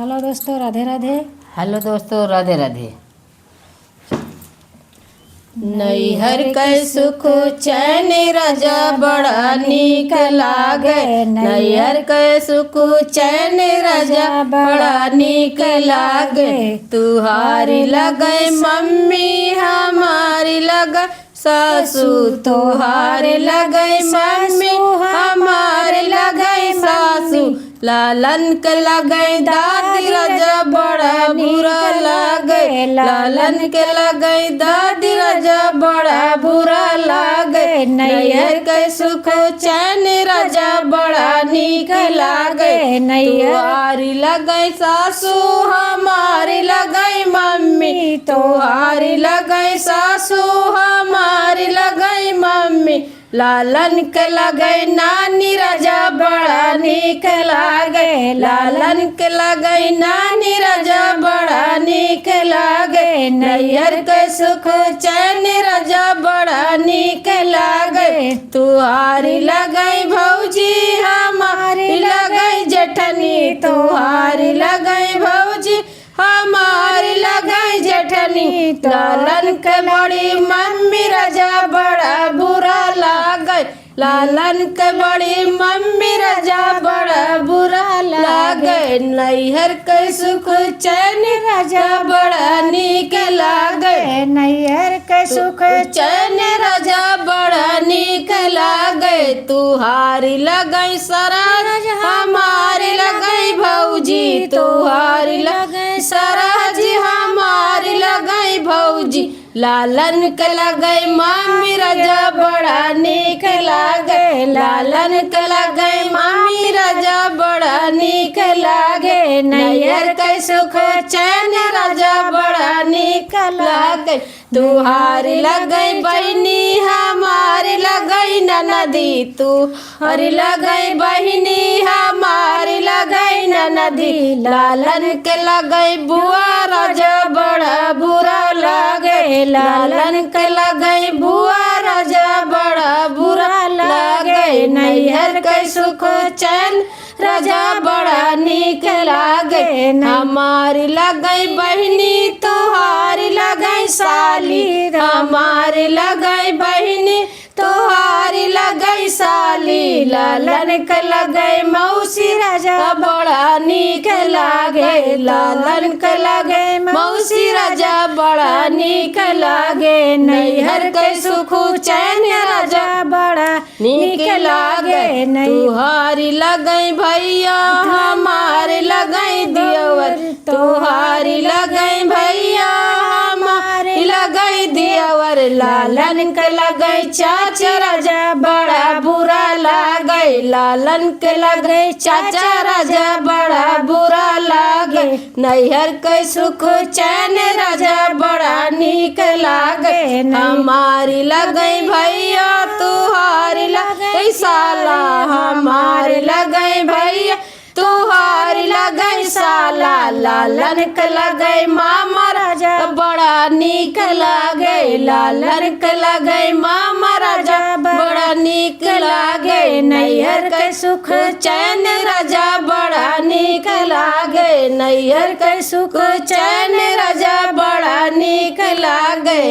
Hello दोस्तों, Radhe Radhe. Hello दोस्तों, राधे राधे। नैहर के सुख चैन राजा बड़ा नीक लागे। नैहर के सुख चैन राजा बड़ा नीक लागे। तुहारी लगे मम्मी हमारी लगे सासू, तुहारी लगे मम्मी हमारी लगे सासू। लालन के लगे दादी राजा बड़ा बुरा लागे। लालन के लगे दादी राजा बड़ा बुरा लागे। नैहर के सुख चैन राजा बड़ा नीक लागे। तुहारी लगे सासू हमारी लगे मम्मी, तुहारी लगे सासू हमारी लगे मम्मी। लालन के लगे नानी राजा बड़ा नीक लागे। लालन के लगे नानी राजा बड़ा नीक लागे। नैहर के सुख चैन राजा बड़ा नीक लागे। तुहारी लगे भौजी हमारी लगे जेठनी, तुहारी लगे भौजी हमारी लगे जेठनी। लालन के बड़ी मम्मी राजा बड़ा बुरा लागे। लालन के बड़ी मम्मी राजा बड़ा बुरा लागे। नैहर के सुख चैन राजा बड़ा नीक लागे। नैहर के सुख चैन राजा बड़ा नीक लागे। तुहारी लगे सराज हमारी लगे भौजी, तुहारी लगे सराज हमारी लगे भौजी। लालन के लगे मम्मी राजा बड़ा नीक लागे। लालन के लगे मम्मी राजा बड़ा नीक लागे। नैहर के सुख चैन राजा बड़ा नीक लागे। तुहारी लगे बहनी हमारी लगे ननदी, तुहारी लगे बहनी हमारी लगे ननदी। लालन के लगे बुआ राजा बड़ा बुरा लागे। लालन के लगे बुआ राजा बड़ा बुरा लागे। नैहर के सुख चैन राजा बड़ा नीक लागे। हमारी लगे बहनी तुहारी लगे साली, हमारी लगे बहनी तुहारी लगे साली। लालन के लगे मौसी राजा बड़ा नीक लागे। लालन के लगे मौसी राजा बड़ा नीक लागे। नैहर के सुख चैन राजा बड़ा नीक लागे। तुहारी लगे भैया हमारी लगे दियवर, तुहारी लगे भैया हमारी लगे दियवर। लालन के लगे चाचा राजा बड़ा बुरा लागे। लालन के लगे चाचा राजा बड़ा बुरा लागे। नैहर के सुख चैन राजा बड़ा नीक लागे। हमारी लगे भैया तुहारी लगे साला, हमारी लगे भैया तुहारी लगे साला। लालन के लगे मामा राजा बड़ा नीक लागे। लालन के लगे मामा राजा बड़ा नीक लागे। नैहर के सुख चैन राजा बड़ा नीक लागे। नैहर के सुख चैन राजा बड़ा नीक लागे।